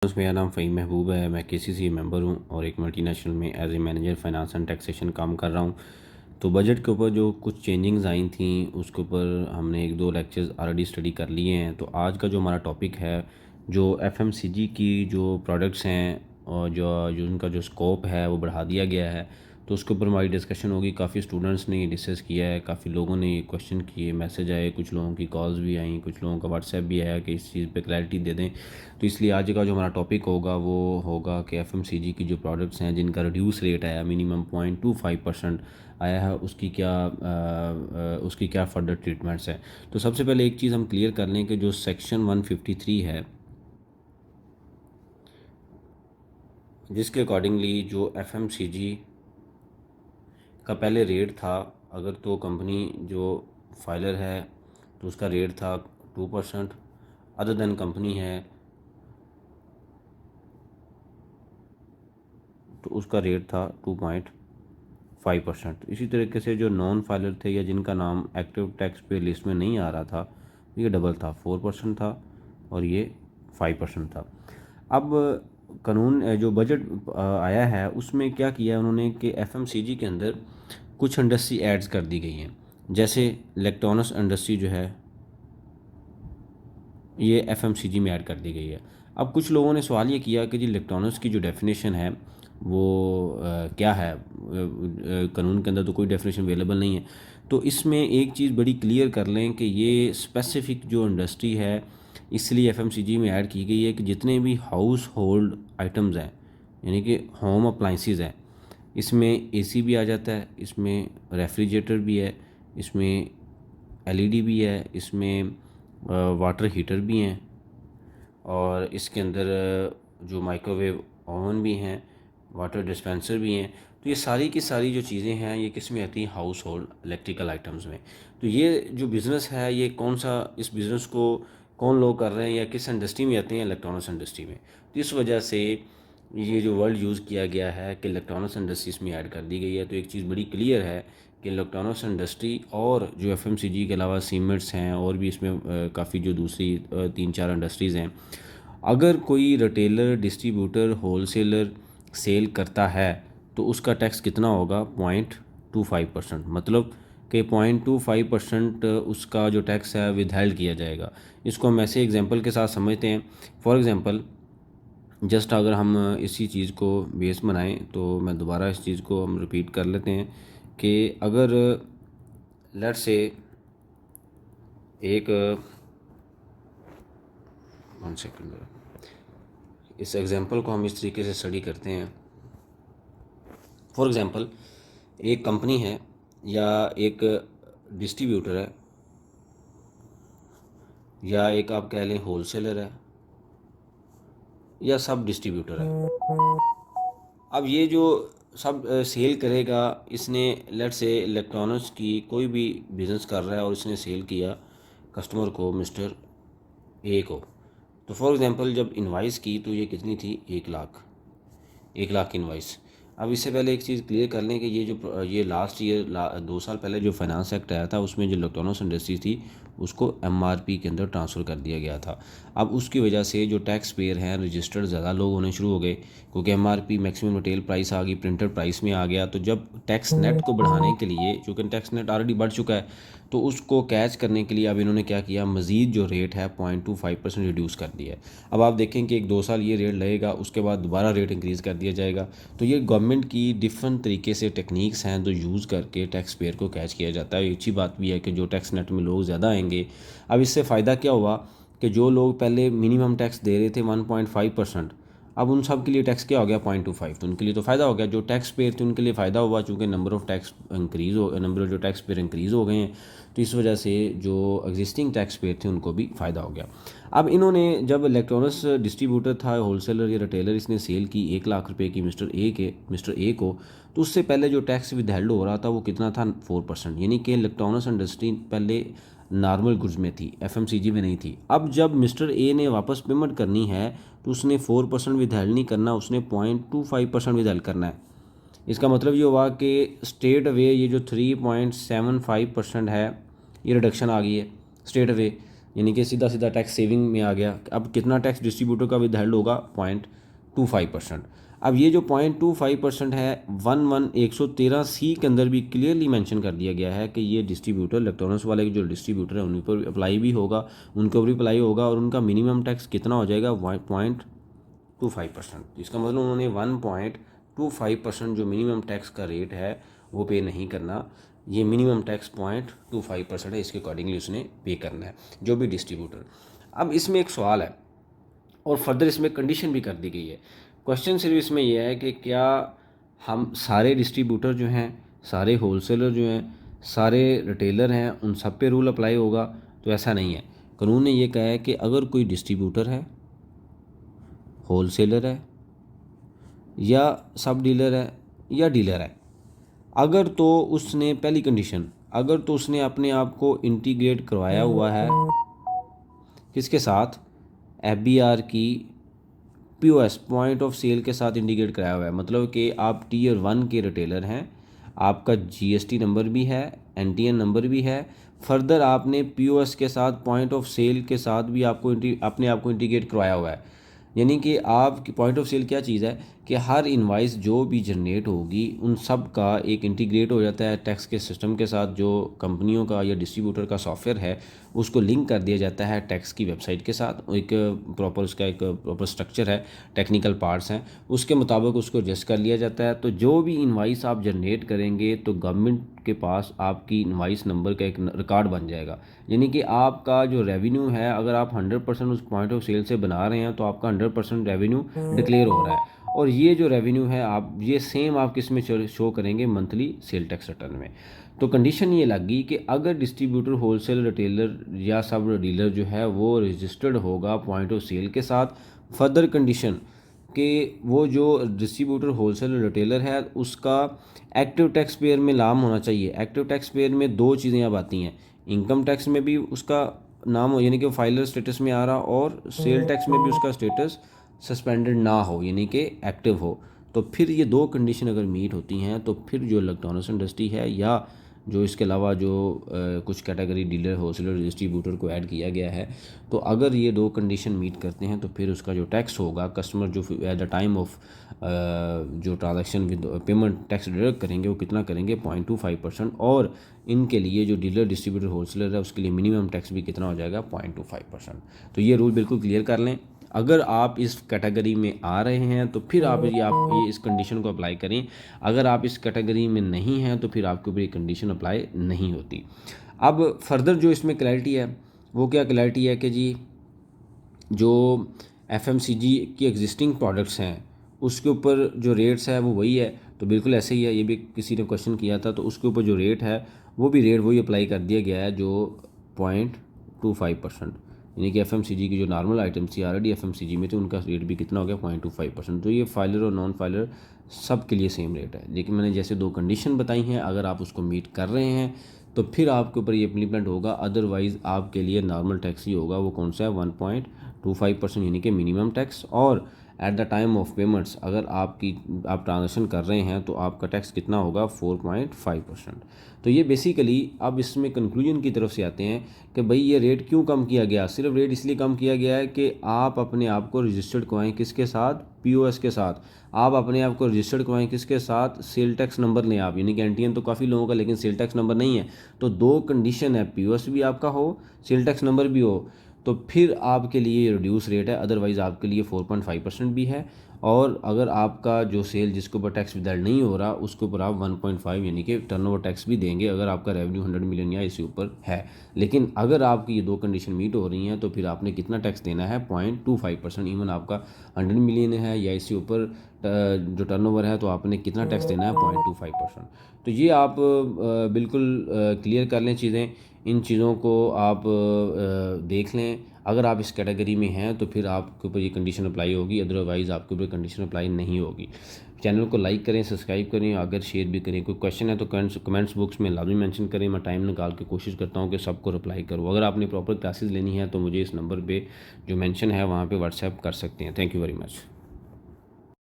मेरा नाम फ़हीम महबूब है। मैं केसीसी मेंबर हूँ और एक मल्टीनेशनल में as a manager finance and taxation काम कर रहा हूँ। तो बजट के ऊपर जो कुछ चेंजिंग्स आई थी उसके ऊपर हमने एक दो लेक्चर्स ऑलरेडी स्टडी कर लिए हैं। तो आज का जो हमारा टॉपिक है, जो एफएमसीजी की जो प्रोडक्ट्स हैं और जो जो उनका जो स्कोप है वो बढ़ा दिया गया है, तो उसके ऊपर हमारी डिस्कशन होगी। काफ़ी स्टूडेंट्स ने ये डिस्कस किया है, काफ़ी लोगों ने ये क्वेश्चन किए, मैसेज आए, कुछ लोगों की कॉल्स भी आई, कुछ लोगों का व्हाट्सएप भी आया कि इस चीज़ पे क्लैरिटी दे दें। तो इसलिए आज का जो हमारा टॉपिक होगा वो होगा कि एफएमसीजी की जो प्रोडक्ट्स हैं जिनका रिड्यूस रेट आया, मिनिमम 0.25% आया है, उसकी क्या फर्दर ट्रीटमेंट्स है। तो सबसे पहले एक चीज़ हम क्लियर कर लें कि जो सेक्शन 153 है, जिसके अकॉर्डिंगली जो एफएमसीजी का पहले रेट था, अगर तो कंपनी जो फाइलर है तो उसका रेट था 2%, अदर देन कंपनी है तो उसका रेट था 2.5%। इसी तरीके से जो नॉन फाइलर थे या जिनका नाम एक्टिव टैक्स पे लिस्ट में नहीं आ रहा था, ये डबल था, 4% था और ये 5% था। अब कानून जो बजट आया है उसमें क्या किया है उन्होंने कि एफएमसीजी के अंदर कुछ इंडस्ट्री एड्स कर दी गई हैं। जैसे इलेक्ट्रॉनिक्स इंडस्ट्री जो है ये एफएमसीजी में ऐड कर दी गई है। अब कुछ लोगों ने सवाल ये किया कि जी इलेक्ट्रॉनिक्स की जो डेफिनेशन है वो क्या है, कानून के अंदर तो कोई डेफिनेशन अवेलेबल नहीं है। तो इसमें एक चीज़ बड़ी क्लियर कर लें कि ये स्पेसिफिक जो इंडस्ट्री है इसलिए एफएमसीजी में ऐड की गई है कि जितने भी हाउस होल्ड आइटम्स हैं, यानी कि होम अप्लाइंसेस हैं, इसमें एसी भी आ जाता है, इसमें रेफ्रिजरेटर भी है, इसमें एलईडी भी है, इसमें वाटर हीटर भी हैं और इसके अंदर जो माइक्रोवेव ओवन भी हैं, वाटर डिस्पेंसर भी हैं। तो ये सारी की सारी जो चीज़ें हैं ये किस में आती हैं? हाउस होल्ड इलेक्ट्रिकल आइटम्स में। तो ये जो बिज़नेस है ये कौन सा, इस बिज़नेस को कौन लोग कर रहे हैं या किस इंडस्ट्री में आते हैं? इलेक्ट्रॉनिक्स इंडस्ट्री में। तो इस वजह से ये जो वर्ड यूज़ किया गया है कि इलेक्ट्रॉनिक्स इंडस्ट्रीज में ऐड कर दी गई है। तो एक चीज़ बड़ी क्लियर है कि इलेक्ट्रॉनिक्स इंडस्ट्री और जो एफएमसीजी के अलावा सीमेंट्स हैं और भी इसमें काफ़ी जो दूसरी 3-4 इंडस्ट्रीज़ हैं, अगर कोई रिटेलर, डिस्ट्रीब्यूटर, होलसेलर सेल करता है तो उसका टैक्स कितना होगा? 0.25%। मतलब कि 0.25% उसका जो टैक्स है विदहेल्ड किया जाएगा। इसको हम ऐसे एग्जांपल के साथ समझते हैं। फॉर एग्जांपल, जस्ट अगर हम इसी चीज़ को बेस बनाएं तो मैं दोबारा इस चीज़ को हम रिपीट कर लेते हैं कि अगर लेट्स से एक 1 सेकंड, इस एग्जांपल को हम इस तरीके से स्टडी करते हैं। फॉर एग्जांपल, एक कंपनी है या एक डिस्ट्रीब्यूटर है या एक आप कह लें होलसेलर है या सब डिस्ट्रीब्यूटर है। अब ये जो सब सेल करेगा, इसने लेट्स से इलेक्ट्रॉनिक्स की कोई भी बिज़नेस कर रहा है और इसने सेल किया कस्टमर को, मिस्टर ए को। तो फॉर एग्जांपल जब इनवाइस की तो ये कितनी थी? 1 लाख की इनवाइस। अब इससे पहले एक चीज़ क्लियर कर लें कि ये लास्ट ईयर 2 साल पहले जो फाइनेंस एक्ट आया था उसमें जो इलेक्ट्रॉनिक्स इंडस्ट्री थी उसको एमआरपी के अंदर ट्रांसफ़र कर दिया गया था। अब उसकी वजह से जो टैक्स पेयर हैं रजिस्टर्ड ज़्यादा लोग होने शुरू हो गए, क्योंकि एमआरपी मैक्सिमम रिटेल प्राइस आ गई, प्रिंटेड प्राइस में आ गया। तो जब टैक्स नेट को बढ़ाने के लिए, चूँकि टैक्स नेट ऑलरेडी बढ़ चुका है, तो उसको कैच करने के लिए अब इन्होंने क्या किया? मज़ीद जो रेट है 0.25% रिड्यूस कर दिया है। अब आप देखें कि 1-2 साल ये रेट लगेगा, उसके बाद दोबारा रेट इंक्रीज़ कर दिया जाएगा। तो ये गवर्नमेंट की डिफरेंट तरीके से टेक्निक्स हैं जो यूज़ करके टैक्स पेयर को कैच किया जाता है। अच्छी बात भी है कि जो टैक्स नेट में लोग ज़्यादा आएंगे। अब इससे फ़ायदा क्या हुआ कि जो लोग पहले मिनिमम टैक्स दे रहे थे 1.5%, अब उन सब के लिए टैक्स क्या हो गया? 0.25। तो उनके लिए तो फ़ायदा हो गया। जो टैक्स पेयर थे उनके लिए फ़ायदा हुआ, चूँकि नंबर ऑफ़ जो टैक्स पेयर इंक्रीज़ हो गए हैं। तो इस वजह से जो एग्जिस्टिंग टैक्स पेयर थे उनको भी फ़ायदा हो गया। अब इन्होंने जब इलेक्ट्रॉनिक्स डिस्ट्रीब्यूटर था, होलसेलर या रिटेलर, इसने सेल की 1 लाख रुपए की मिस्टर ए को, तो उससे पहले जो टैक्स विदहेल्ड हो रहा था वो कितना था? 4%। यानी कि इलेक्ट्रॉनिक्स इंडस्ट्री पहले नॉर्मल गुड्स में थी, एफएमसीजी में नहीं थी। अब जब मिस्टर ए ने वापस पेमेंट करनी है तो उसने 4% विदहेल्ड नहीं करना, उसने 0.25% विदहेल्ड करना है। इसका मतलब ये हुआ कि स्ट्रेट अवे ये जो 3.75% है ये रिडक्शन आ गई है स्ट्रेट अवे। यानी कि सीधा सीधा टैक्स सेविंग में आ गया। अब कितना टैक्स डिस्ट्रीब्यूटर का विदहेल्ड होगा? 0.25%। अब ये जो 0.25% है 113C के अंदर भी क्लियरली मेंशन कर दिया गया है कि ये डिस्ट्रीब्यूटर इलेक्ट्रॉनिक्स वाले जो डिस्ट्रीब्यूटर है उन पर अप्लाई भी होगा, उनके ऊपर भी अप्लाई होगा, और उनका मिनिमम टैक्स कितना हो जाएगा? 0.25%। इसका मतलब उन्होंने 1.25% जो मिनिमम टैक्स का रेट है वो पे नहीं करना, ये मिनिमम टैक्स 0.25% है, इसके अकॉर्डिंगली उसने पे करना है जो भी डिस्ट्रीब्यूटर। अब इसमें एक सवाल है और फर्दर इसमें कंडीशन भी कर दी गई है। क्वेश्चन सिर्फ इसमें यह है कि क्या हम सारे डिस्ट्रीब्यूटर जो हैं, सारे होलसेलर जो हैं, सारे रिटेलर हैं, उन सब पे रूल अप्लाई होगा? तो ऐसा नहीं है। कानून ने ये कहा है कि अगर कोई डिस्ट्रीब्यूटर है, होलसेलर है, या सब डीलर है, या डीलर है, अगर तो उसने पहली कंडीशन, अगर तो उसने अपने आप को इंटीग्रेट करवाया हुआ है किसके साथ? FBR की POS पॉइंट ऑफ सेल के साथ इंटीग्रेट कराया हुआ है। मतलब कि आप Tier 1 के रिटेलर हैं, आपका GST नंबर भी है, NTN नंबर भी है, फर्दर आपने POS के साथ पॉइंट ऑफ सेल के साथ भी आपको अपने आप को इंटीग्रेट करवाया हुआ है। यानी कि आपकी पॉइंट ऑफ सेल क्या चीज़ है कि हर इनवाइस जो भी जनरेट होगी उन सब का एक इंटीग्रेट हो जाता है टैक्स के सिस्टम के साथ। जो कंपनियों का या डिस्ट्रीब्यूटर का सॉफ्टवेयर है उसको लिंक कर दिया जाता है टैक्स की वेबसाइट के साथ। एक प्रॉपर उसका एक प्रॉपर स्ट्रक्चर है, टेक्निकल पार्ट्स हैं, उसके मुताबिक उसको एडजस्ट कर लिया जाता है। तो जो भी इनवाइस आप जनरेट करेंगे तो गवर्नमेंट के पास आपकी इनवाइस नंबर का एक रिकॉर्ड बन जाएगा। यानी कि आपका जो रेवेन्यू है, अगर आप 100% उस पॉइंट ऑफ सेल से बना रहे हैं तो आपका 100% रेवेन्यू डिक्लेयर हो रहा है। और ये जो रेवेन्यू है आप ये सेम आप किस में शो करेंगे? मंथली सेल टैक्स रिटर्न में। तो कंडीशन ये लग गई कि अगर डिस्ट्रीब्यूटर, होलसेल, रिटेलर या सब डीलर जो है वो रजिस्टर्ड होगा पॉइंट ऑफ सेल के साथ। फर्दर कंडीशन कि वो जो डिस्ट्रीब्यूटर, होलसेल, रिटेलर है उसका एक्टिव टैक्स पेयर में नाम होना चाहिए। एक्टिव टैक्स पेयर में दो चीज़ें अब आती हैं, इनकम टैक्स में भी उसका नाम हो यानी कि फाइलर स्टेटस में आ रहा, और सेल टैक्स में भी उसका स्टेटस सस्पेंडेड ना हो यानी कि एक्टिव हो। तो फिर ये दो कंडीशन अगर मीट होती हैं तो फिर जो इलेक्ट्रॉनिक्स इंडस्ट्री है या जो इसके अलावा जो कुछ कैटेगरी डीलर, होलसेलर, डिस्ट्रीब्यूटर को ऐड किया गया है, तो अगर ये दो कंडीशन मीट करते हैं तो फिर उसका जो टैक्स होगा कस्टमर जो एट द टाइम ऑफ जो transaction with payment tax deduct करेंगे वो कितना करेंगे? 0.25%। और इनके लिए जो डीलर, डिस्ट्रीब्यूटर, होलसेलर है उसके लिए मिनिमम टैक्स भी कितना हो जाएगा? 0.25%। तो ये रूल बिल्कुल क्लियर कर लें। अगर आप इस कैटेगरी में आ रहे हैं तो फिर आप ये इस कंडीशन को अप्लाई करें। अगर आप इस कैटेगरी में नहीं हैं तो फिर आपके ऊपर ये कंडीशन अप्लाई नहीं होती। अब फर्दर जो इसमें क्लैरिटी है वो क्या क्लैरिटी है कि जी जो FMCG की एग्जिस्टिंग प्रोडक्ट्स हैं उसके ऊपर जो रेट्स है वो वही है। तो बिल्कुल ऐसे ही है, ये भी किसी ने क्वेश्चन किया था, तो उसके ऊपर जो रेट है वो भी रेट वही अप्लाई कर दिया गया है जो 0.25%। यानी कि FMCG की जो नॉर्मल आइटम्स थी ऑलरेडी FMCG में थे उनका रेट भी कितना हो गया? 0.25%। तो ये फाइलर और नॉन फाइलर सब के लिए सेम रेट है। लेकिन मैंने जैसे दो कंडीशन बताई हैं, अगर आप उसको मीट कर रहे हैं तो फिर आपके ऊपर ये इम्प्लीमेंट होगा, अदरवाइज़ आपके लिए नॉर्मल टैक्स ही होगा। वो कौन सा है? 1.25% यानी कि मिनिमम टैक्स। और at the time of payments अगर आप ट्रांजेक्शन कर रहे हैं तो आपका टैक्स कितना होगा? 4.5%। तो ये बेसिकली अब इसमें कंक्लूजन की तरफ से आते हैं कि भाई ये रेट क्यों कम किया गया? सिर्फ रेट इसलिए कम किया गया है कि आप अपने आप को रजिस्टर्ड करवाएं किसके साथ? POS के साथ। आप अपने आप को रजिस्टर्ड करवाएं किसके साथ? सेल टैक्स नंबर लें आप, यानी कि NTN तो काफ़ी लोगों का लेकिन सेल टैक्स नंबर नहीं है। तो दो कंडीशन है, POS भी आपका हो, सेल टैक्स नंबर भी हो, तो फिर आपके लिए रिड्यूस रेट है। अदरवाइज़ आपके लिए 4.5% भी है। और अगर आपका जो सेल जिसके ऊपर टैक्स विदड्रॉल नहीं हो रहा उसके ऊपर आप 1.5 यानी कि टर्नओवर टैक्स भी देंगे अगर आपका रेवेन्यू 100 मिलियन या इसके ऊपर है। लेकिन अगर आपकी ये दो कंडीशन मीट हो रही हैं तो फिर आपने कितना टैक्स देना है? 0.25%। इवन आपका 100 मिलियन है या इसके ऊपर जो टर्नओवर है तो आपने कितना टैक्स देना है? 0.25%। तो ये आप बिल्कुल क्लियर कर लें चीज़ें। इन चीज़ों को आप देख लें। अगर आप इस कैटेगरी में हैं तो फिर आपके ऊपर ये कंडीशन अप्लाई होगी, अदरवाइज़ आपके ऊपर कंडीशन अप्लाई नहीं होगी। चैनल को लाइक करें, सब्सक्राइब करें, अगर शेयर भी करें। कोई क्वेश्चन है तो कमेंट्स बॉक्स में लाजमी मेंशन करें। मैं टाइम निकाल के कोशिश करता हूँ कि सबको रिप्लाई करूँ। अगर आपने प्रॉपर क्लासेस लेनी है तो मुझे इस नंबर पे जो मेंशन है वहाँ पे व्हाट्सएप कर सकते हैं। Thank you very much.